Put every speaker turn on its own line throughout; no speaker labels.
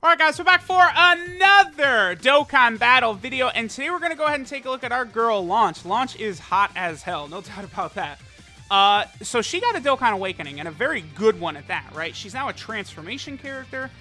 Alright guys, we're back for another Dokkan battle video, and today we're going to go ahead and take a look at our girl, Launch. Launch is hot as hell, no doubt about that. So she got a Dokkan Awakening, and a very good one at that, right? She's now a transformation character.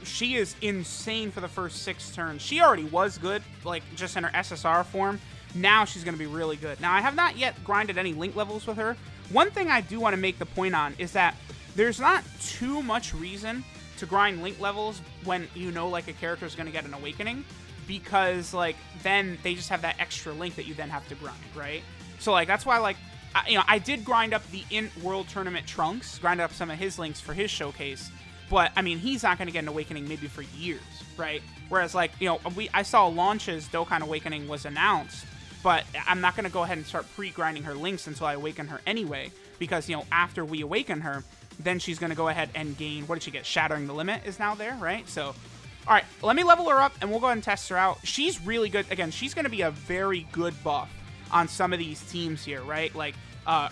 She is insane for the first 6 turns. She already was good, like, just in her SSR form. Now she's going to be really good. Now, I have not yet grinded any link levels with her. One thing I do want to make the point on is that there's not too much reason to grind link levels when you know like a character is going to get an awakening, because like then they just have that extra link that you then have to grind, right? So like that's why like I did grind up the World Tournament Trunks, grind up some of his links for his showcase, but I mean he's not going to get an awakening maybe for years, right? Whereas like I saw Launch's Dokkan Awakening was announced, but I'm not going to go ahead and start pre-grinding her links until I awaken her anyway, because after we awaken her, then she's going to go ahead and gain, what did she get? Shattering the Limit is now there, right? So, all right, let me level her up, and we'll go ahead and test her out. She's really good. Again, she's going to be a very good buff on some of these teams here, right? Like,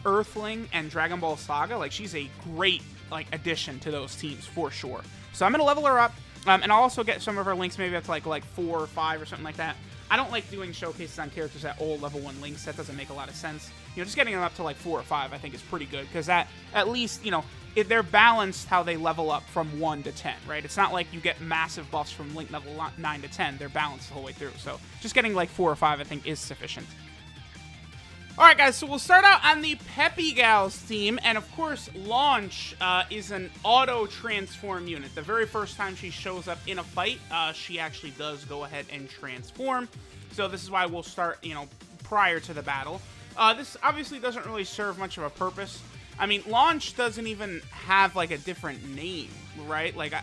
Earthling and Dragon Ball Saga, like, she's a great, like, addition to those teams, for sure. So I'm going to level her up, and I'll also get some of her links maybe up to, like 4 or 5 or something like that. I don't like doing showcases on characters at all level 1 links. That doesn't make a lot of sense. Just getting them up to like 4 or 5 I think is pretty good, because that, at least, they're balanced how they level up from 1 to 10, right? It's not like you get massive buffs from link level 9 to 10. They're balanced the whole way through. So just getting like 4 or 5 I think is sufficient. Alright guys, so we'll start out on the Peppy Gals team, and of course, Launch is an auto-transform unit. The very first time she shows up in a fight, she actually does go ahead and transform. So this is why we'll start, prior to the battle. This obviously doesn't really serve much of a purpose. I mean, Launch doesn't even have, like, a different name, right? Like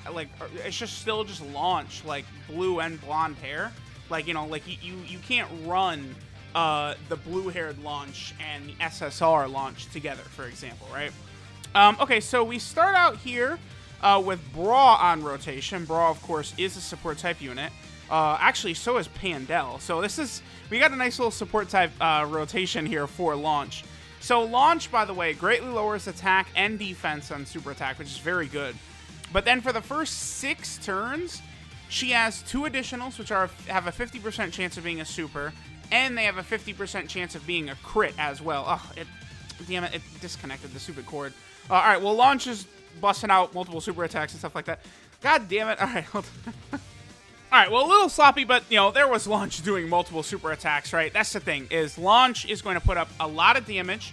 it's just still just Launch, like, blue and blonde hair. Like, you can't run the blue-haired Launch and the SSR Launch together, for example, right? Okay, so we start out here with Bra on rotation. Bra, of course, is a support type unit. Actually, so is Pandel. So we got a nice little support type rotation here for Launch. So Launch, by the way, greatly lowers attack and defense on super attack, which is very good. But then for the first 6 turns, she has 2 additionals, which have a 50% chance of being a super, and they have a 50% chance of being a crit as well. Oh, damn it, it disconnected the stupid cord. All right, well, Launch is busting out multiple super attacks and stuff like that. God damn it. All right, hold on. Alright, well, a little sloppy, but, there was Launch doing multiple super attacks, right? That's the thing, is Launch is going to put up a lot of damage.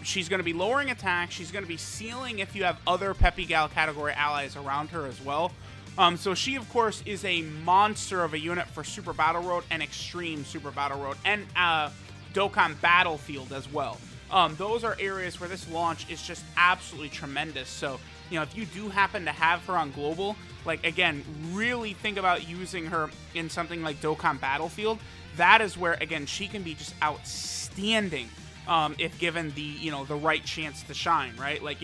She's going to be lowering attack. She's going to be sealing if you have other Peppy Gal category allies around her as well. So she, of course, is a monster of a unit for Super Battle Road and Extreme Super Battle Road, and Dokkan Battlefield as well. Those are areas where this Launch is just absolutely tremendous. So, if you do happen to have her on Global, like, again, really think about using her in something like Dokkan Battlefield. That is where, again, she can be just outstanding if given the, the right chance to shine, right? Like,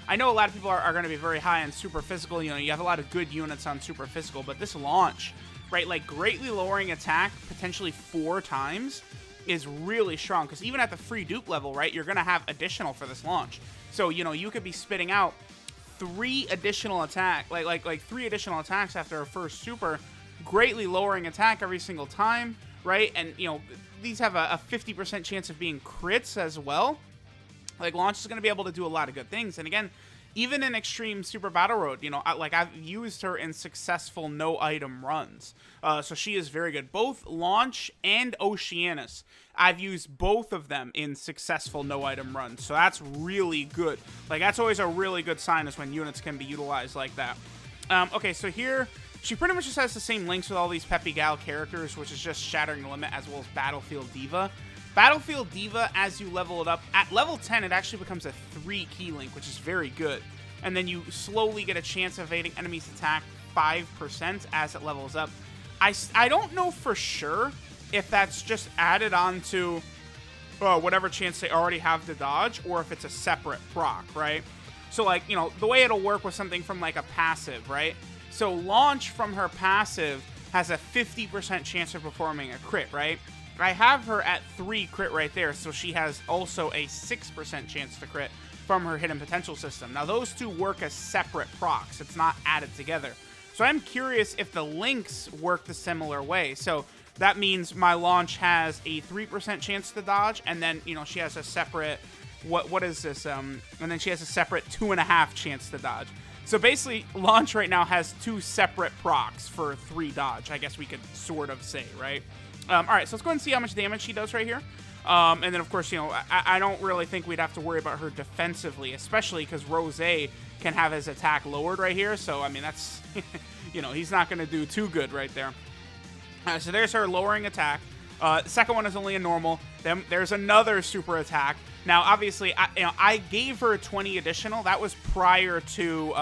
I know a lot of people are going to be very high on Super Physical. You have a lot of good units on Super Physical, but this Launch, right, like, greatly lowering attack potentially 4 times is really strong, because even at the free dupe level, right, you're going to have additional for this Launch. So, you could be spitting out 3 additional attack, like 3 additional attacks after a first super, greatly lowering attack every single time, right? And, these have a 50% chance of being crits as well. Like, Launch is going to be able to do a lot of good things. And again, even in Extreme Super Battle Road, I've used her in successful no-item runs. So she is very good. Both Launch and Oceanus, I've used both of them in successful no-item runs. So that's really good. Like, that's always a really good sign, is when units can be utilized like that. Okay, so here, she pretty much just has the same links with all these Peppy Gal characters, which is just Shattering the Limit as well as Battlefield Diva. Battlefield Diva, as you level it up, at level 10, it actually becomes a 3 key link, which is very good. And then you slowly get a chance of evading enemies' attack 5% as it levels up. I don't know for sure if that's just added on to whatever chance they already have to dodge, or if it's a separate proc, right? So, like, the way it'll work with something from, like, a passive, right? So Launch from her passive has a 50% chance of performing a crit, right? I have her at 3 crit right there, so she has also a 6% chance to crit from her hidden potential system. Now, those two work as separate procs. It's not added together. So I'm curious if the links work the similar way. So that means my launch has a 3% chance to dodge, and then, you know, she has a separate, what is this? And then she has a separate 2.5 chance to dodge. So basically, launch right now has 2 separate procs for 3 dodge, I guess we could sort of say, right? All right, so let's go ahead and see how much damage she does right here. And then, of course, you know, I don't really think we'd have to worry about her defensively, especially because Rose can have his attack lowered right here. So, I mean, that's, you know, he's not going to do too good right there. So there's her lowering attack. The second one is only a normal. Then there's another super attack. Now, obviously, I gave her 20 additional. That was prior to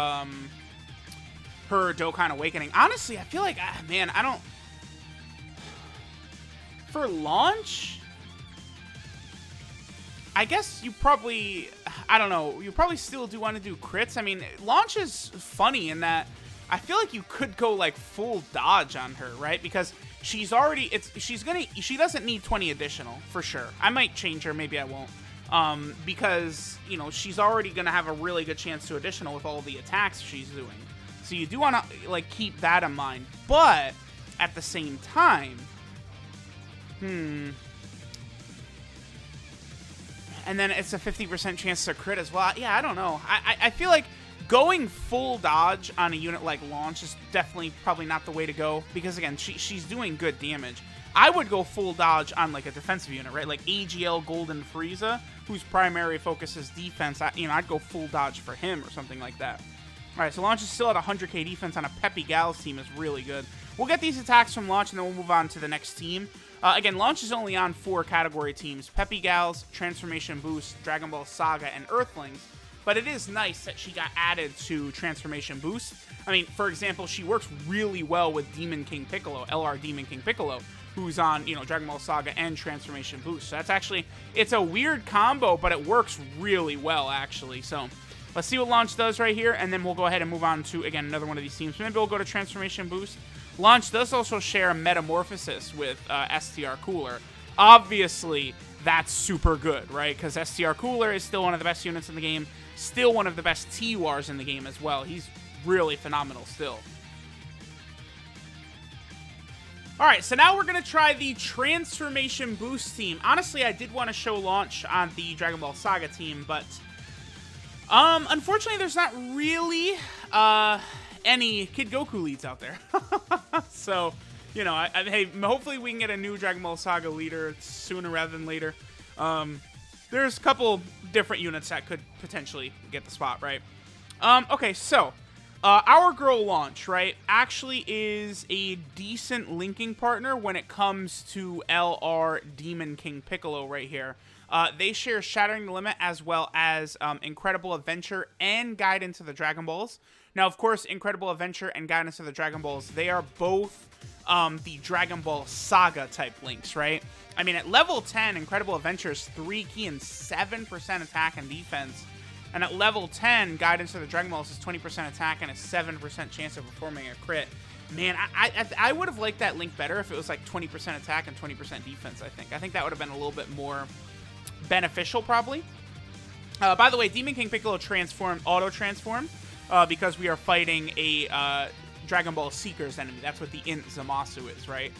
her Dokkan Awakening. Honestly, I feel like, man, I don't... For launch, I guess you probably... I don't know. You probably still do want to do crits. I mean, launch is funny in that I feel like you could go, like, full dodge on her, right? Because she's already... She doesn't need 20 additional, for sure. I might change her. Maybe I won't. Because, you know, she's already going to have a really good chance to additional with all the attacks she's doing. So you do want to, like, keep that in mind. But, at the same time... And then it's a 50% chance to crit as well. Yeah, I don't know. I feel like going full dodge on a unit like launch is definitely probably not the way to go. Because, again, she's doing good damage. I would go full dodge on, like, a defensive unit, right? Like AGL Golden Frieza, whose primary focus is defense. I'd go full dodge for him or something like that. All right, so launch is still at 100k defense on a Peppy Gals team is really good. We'll get these attacks from launch, and then we'll move on to the next team. Again, launch is only on 4 category teams: Peppy Gals, Transformation Boost, Dragon Ball Saga, and Earthlings. But it is nice that she got added to Transformation Boost. I mean, for example, she works really well with Demon King Piccolo, LR Demon King Piccolo, who's on, you know, Dragon Ball Saga and Transformation Boost. So that's actually, it's a weird combo, but it works really well, actually. So let's see what launch does right here, and then we'll go ahead and move on to, again, another one of these teams. Maybe we'll go to Transformation Boost. Launch does also share Metamorphosis with STR Cooler. Obviously, that's super good, right? Because STR Cooler is still one of the best units in the game, still one of the best TURs in the game as well. He's really phenomenal still. Alright, so now we're going to try the Transformation Boost team. Honestly, I did want to show launch on the Dragon Ball Saga team, but unfortunately, there's not really any Kid Goku leads out there. So, you know, hey, hopefully we can get a new Dragon Ball Saga leader sooner rather than later. There's a couple different units that could potentially get the spot, right? Okay, so our girl launch, right, actually is a decent linking partner when it comes to LR Demon King Piccolo right here. They share Shattering the Limit as well as Incredible Adventure and Guidance of the Dragon Balls. Now, of course, Incredible Adventure and Guidance of the Dragon Balls, they are both the Dragon Ball Saga type links, right? I mean, at level 10, Incredible Adventure is 3 key and 7% attack and defense. And at level 10, Guidance of the Dragon Balls is 20% attack and a 7% chance of performing a crit. Man, I would have liked that link better if it was like 20% attack and 20% defense, I think. I think that would have been a little bit more beneficial, probably. By the way, Demon King Piccolo auto-transformed because we are fighting a Dragon Ball Seeker's enemy. That's what the Int Zamasu is, right?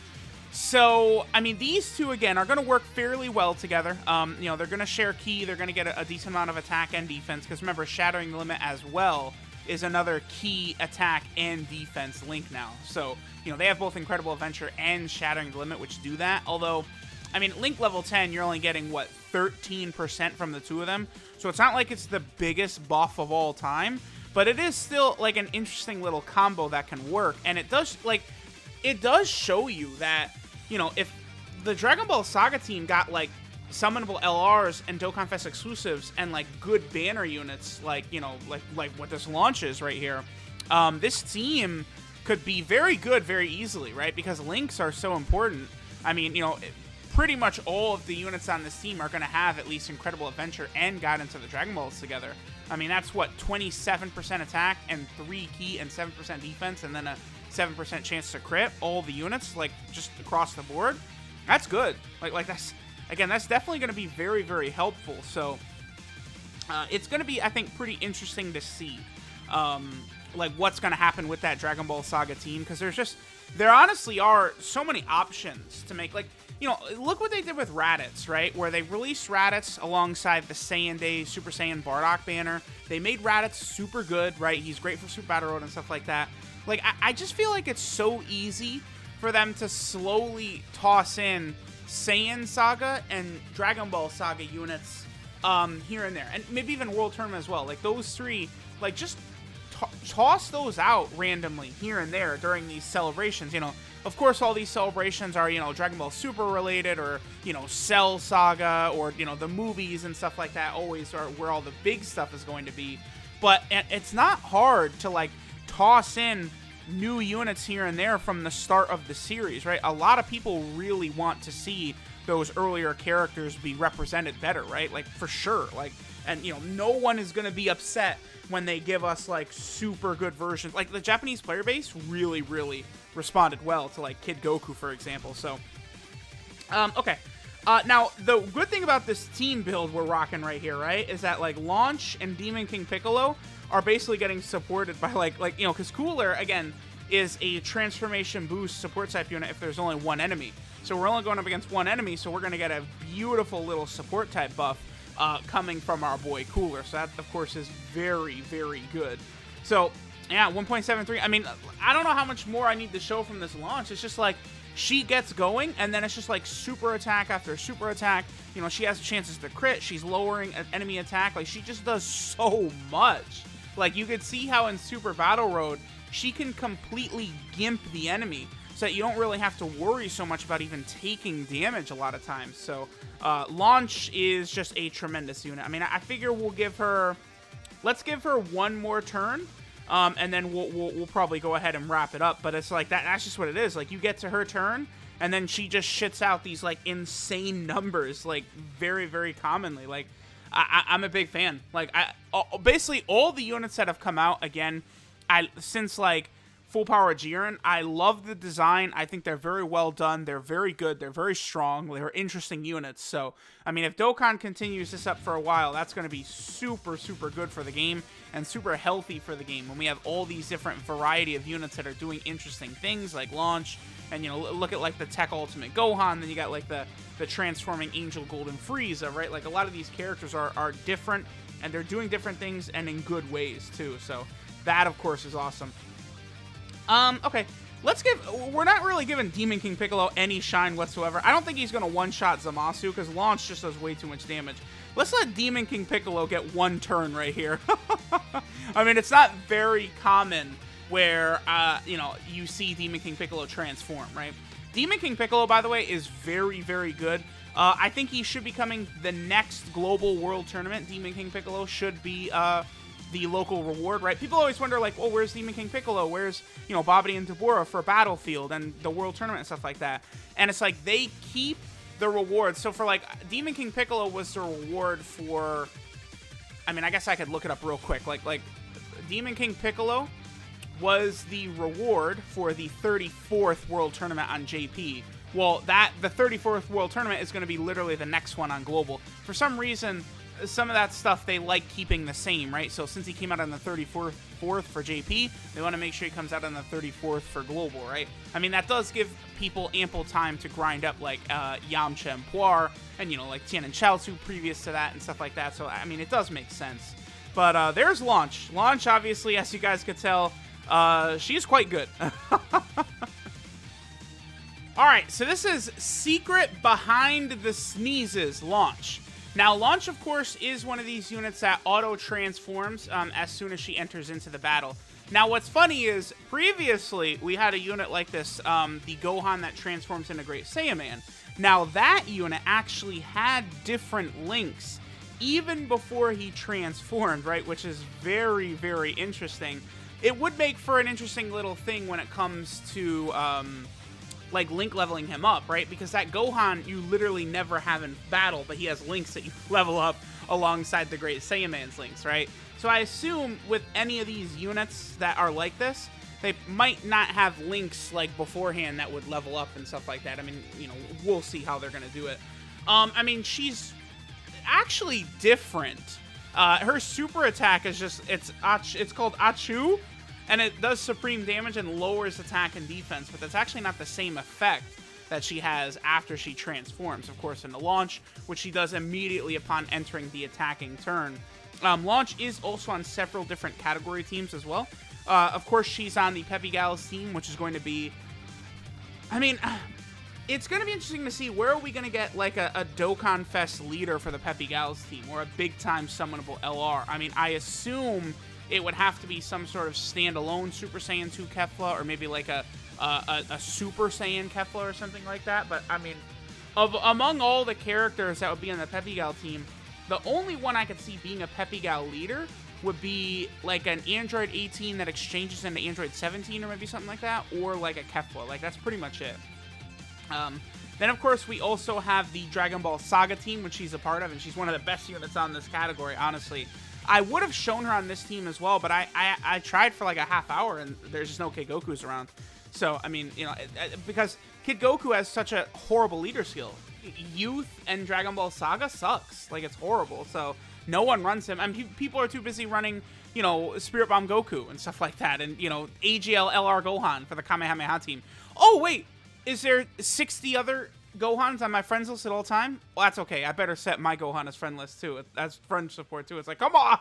So, I mean, these two, again, are going to work fairly well together. You know, they're going to share key. They're going to get a decent amount of attack and defense. Because remember, Shattering the Limit as well is another key attack and defense link now. So, you know, they have both Incredible Adventure and Shattering the Limit, which do that. Although, I mean, link level 10, you're only getting, what, 13% from the two of them. So it's not like it's the biggest buff of all time. But it is still, like, an interesting little combo that can work. And it does, like, it does show you that, you know, if the Dragon Ball Saga team got, like, summonable LRs and Dokkan Fest exclusives and, like, good banner units, like, you know, like what this launch is right here, this team could be very good very easily, right? Because links are so important. I mean, you know, pretty much all of the units on this team are going to have at least Incredible Adventure and Guidance of the Dragon Balls together. I mean, that's, what, 27% attack and 3 key and 7% defense and then a 7% chance to crit all the units, like, just across the board. That's good. Like that's, again, that's definitely going to be very, very helpful. So, it's going to be, I think, pretty interesting to see like what's going to happen with that Dragon Ball Saga team, because there honestly are so many options to make. Like, you know, look what they did with Raditz, right? Where they released Raditz alongside the Saiyan Day Super Saiyan Bardock banner. They made Raditz super good, right? He's great for Super Battle Road and stuff like that. Like, I just feel like it's so easy for them to slowly toss in Saiyan Saga and Dragon Ball Saga units here and there. And maybe even World Tournament as well. Like, those three, like, just toss those out randomly here and there during these celebrations. You know, of course, all these celebrations are, you know, Dragon Ball Super related, or, you know, Cell Saga, or, you know, the movies and stuff like that always are where all the big stuff is going to be. But it's not hard to, like, toss in new units here and there from the start of the series, right? A lot of people really want to see those earlier characters be represented better, right? Like, for sure. Like, and, you know, no one is going to be upset when they give us, like, super good versions. Like, the Japanese player base really, really responded well to, like, Kid Goku, for example. So, okay. Now, the good thing about this team build we're rocking right here, right, is that, like, Launch and Demon King Piccolo are basically getting supported by, like, you know, because Cooler, again, is a transformation boost support type unit if there's only one enemy. So we're only going up against one enemy, so we're going to get a beautiful little support type buff coming from our boy Cooler. So that, of course, is very, very good. So, yeah, 1.73. I mean, I don't know how much more I need to show from this launch. It's just like, she gets going, and then it's just like super attack after super attack. You know, she has chances to crit. She's lowering an enemy attack. Like, she just does so much. Like, you could see how in Super Battle Road, she can completely gimp the enemy, so that you don't really have to worry so much about even taking damage a lot of times. So, Launch is just a tremendous unit. I mean, I figure we'll give her... Let's give her one more turn, and then we'll probably go ahead and wrap it up. But it's like, that's just what it is. Like, you get to her turn, and then she just shits out these, like, insane numbers, like, very, very commonly. Like, I'm a big fan. Like, basically all the units that have come out, again, since, like, Full Power Jiren, I love the design. I think they're very well done. They're very good. They're very strong. They're interesting units. So, I mean, if Dokkan continues this up for a while, that's going to be super, super good for the game and super healthy for the game when we have all these different variety of units that are doing interesting things like Launch. And, you know, look at, like, the Tech Ultimate Gohan. Then you got, like, the transforming Angel Golden Frieza, right? Like, a lot of these characters are different, and they're doing different things and in good ways, too. So, that, of course, is awesome. Okay, we're not really giving Demon King Piccolo any shine whatsoever. I don't think he's going to one-shot Zamasu, because Launch just does way too much damage. Let's let Demon King Piccolo get one turn right here. I mean, it's not very common where, you know, you see Demon King Piccolo transform, right? Demon King Piccolo, by the way, is very, very good. I think he should be coming the next Global World Tournament. Demon King Piccolo should be, the local reward, right? People always wonder, like, well, where's Demon King Piccolo? Where's, you know, Babidi and Dabura for Battlefield and the World Tournament and stuff like that? And it's like, they keep the rewards. So for, like, Demon King Piccolo was the reward for, I mean, I guess I could look it up real quick. Like Demon King Piccolo was the reward for the 34th World Tournament on JP. Well, the 34th World Tournament is going to be literally the next one on Global. For some reason, some of that stuff they like keeping the same, right? So since he came out on the 34th for JP, they want to make sure he comes out on the 34th for Global, right? I mean, that does give people ample time to grind up, like, Yamcha and Puar, and, you know, like, Tien and Chaozu previous to that and stuff like that. So, I mean, it does make sense. But there's Launch. Launch, obviously, as you guys could tell, she's quite good. Alright, so this is Secret Behind the Sneezes Launch. Now, Launch, of course, is one of these units that auto-transforms as soon as she enters into the battle. Now, what's funny is, previously, we had a unit like this, the Gohan that transforms into Great Saiyaman. Now, that unit actually had different links, even before he transformed, right? Which is very, very interesting. It would make for an interesting little thing when it comes to, like, link leveling him up, right? Because that Gohan you literally never have in battle, but he has links that you level up alongside the Great Saiyaman's links, right? So I assume with any of these units that are like this, they might not have links, like, beforehand that would level up and stuff like that. I mean, you know, we'll see how they're going to do it. I mean, she's actually different. Her super attack is just, it's called Achu. And it does supreme damage and lowers attack and defense, but that's actually not the same effect that she has after she transforms, of course, in the launch, which she does immediately upon entering the attacking turn. Launch is also on several different category teams as well. Of course, she's on the Peppy Gals team, which is going to be... I mean, it's going to be interesting to see where are we going to get like a Dokkan Fest leader for the Peppy Gals team, or a big-time summonable LR. I mean, I assume it would have to be some sort of standalone Super Saiyan 2 Kefla, or maybe like a Super Saiyan Kefla or something like that. But, I mean, among all the characters that would be on the Peppy Gal team, the only one I could see being a Peppy Gal leader would be like an Android 18 that exchanges into Android 17 or maybe something like that, or like a Kefla. Like, that's pretty much it. Then, of course, we also have the Dragon Ball Saga team, which she's a part of, and she's one of the best units on this category, honestly. I would have shown her on this team as well, but I tried for like a half hour, and there's just no Kid Goku's around. So, I mean, you know, because Kid Goku has such a horrible leader skill. Youth and Dragon Ball Saga sucks. Like, it's horrible. So, no one runs him. I mean, people are too busy running, you know, Spirit Bomb Goku and stuff like that. And, you know, AGL LR Gohan for the Kamehameha team. Oh, wait. Is there 60 other Gohans on my friends list at all time? Well, that's okay. I better set my Gohan as friend list, too. As friend support, too. It's like, come on!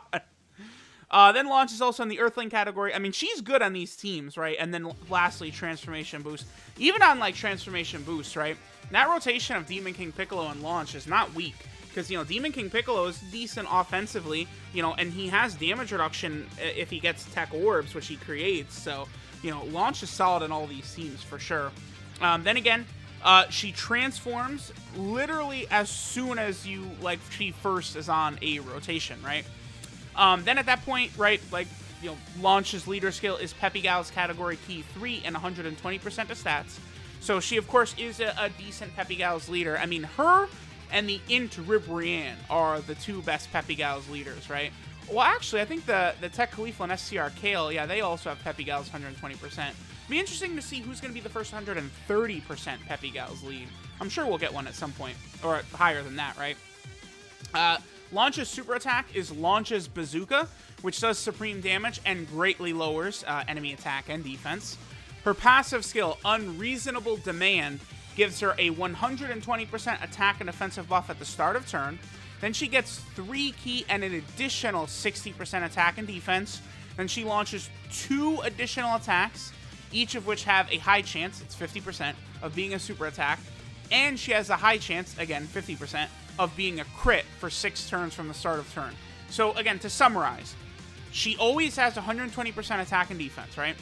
Then Launch is also in the Earthling category. I mean, she's good on these teams, right? And then lastly, Transformation Boost. Even on, like, Transformation Boost, right? That rotation of Demon King Piccolo and Launch is not weak. Because, you know, Demon King Piccolo is decent offensively, you know, and he has damage reduction if he gets Tech Orbs, which he creates. So, you know, Launch is solid in all these teams for sure. Then again, she transforms literally as soon as you, like, she first is on a rotation, right? Then at that point, right, like, you know, Launch's leader skill is Peppy Gal's category key 3 and 120% of stats. So she, of course, is a decent Peppy Gal's leader. I mean, her and the Int Ribrianne are the two best Peppy Gal's leaders, right? Well, actually, I think the Tech Khalifa and SCR Kale, yeah, they also have Peppy Gal's 120%. Be interesting to see who's going to be the first 130% Peppy Gal's lead. I'm sure we'll get one at some point, or higher than that, right? Launch's super attack is Launch's Bazooka, which does supreme damage and greatly lowers enemy attack and defense. Her passive skill, Unreasonable Demand, gives her a 120% attack and defensive buff at the start of turn. Then she gets 3 ki and an additional 60% attack and defense. Then she launches 2 additional attacks, each of which have a high chance, it's 50%, of being a super attack. And she has a high chance, again, 50%, of being a crit for 6 turns from the start of turn. So, again, to summarize, she always has 120% attack and defense, right?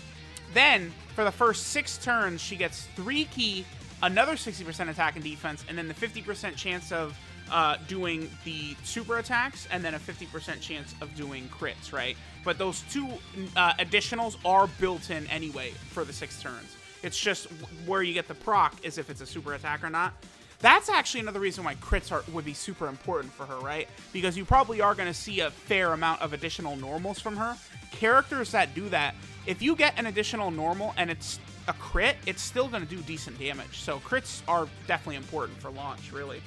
Then, for the first 6 turns, she gets 3 ki, another 60% attack and defense, and then the 50% chance of doing the super attacks, and then a 50% chance of doing crits, right? But those 2 additionals are built in anyway for the 6 turns. It's just where you get the proc is if it's a super attack or not. That's actually another reason why crits would be super important for her, right? Because you probably are going to see a fair amount of additional normals from her. Characters that do that, if you get an additional normal and it's a crit, it's still going to do decent damage. So crits are definitely important for Launch, really.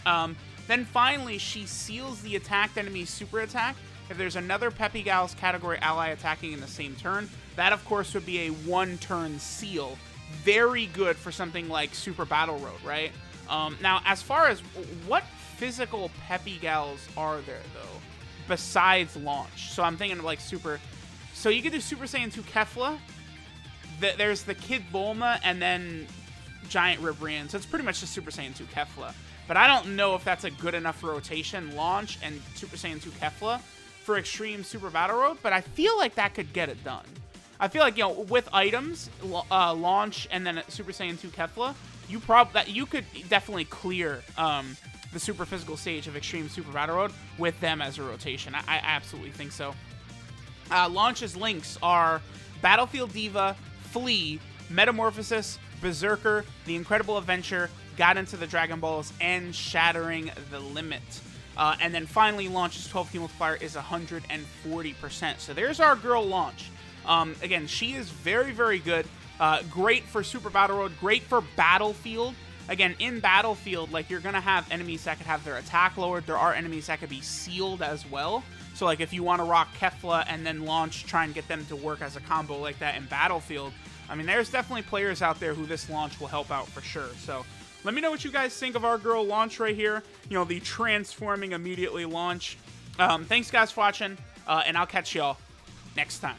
Then finally, she seals the attacked enemy's super attack. If there's another Peppy Gal's category ally attacking in the same turn, that of course would be a 1-turn seal. Very good for something like Super Battle Road, right? Now, as far as what physical Peppy Gals are there, though, besides Launch? So I'm thinking of like Super... So you could do Super Saiyan 2 Kefla. There's the Kid Bulma and then Giant Ribrianne. So it's pretty much just Super Saiyan 2 Kefla. But I don't know if that's a good enough rotation, Launch and Super Saiyan 2 Kefla, for Extreme Super Battle Road. But I feel like that could get it done. I feel like, you know, with items, Launch and then Super Saiyan 2 Kefla, you could definitely clear the super physical stage of Extreme Super Battle Road with them as a rotation. I absolutely think so. Launch's links are Battlefield Diva, Flea, Metamorphosis, Berserker, The Incredible Adventure, Got Into the Dragon Balls, and Shattering the Limit. And then finally, Launch's 12 key multiplier is 140%. So there's our girl Launch. Again, she is very, very good. Great for Super Battle Road, great for Battlefield. Again, in Battlefield, like, you're going to have enemies that could have their attack lowered. There are enemies that could be sealed as well. So, like, if you want to rock Kefla and then launch, try and get them to work as a combo like that in Battlefield, I mean, there's definitely players out there who this launch will help out for sure. So, let me know what you guys think of our girl launch right here. You know, the transforming immediately launch. Thanks, guys, for watching, and I'll catch y'all next time.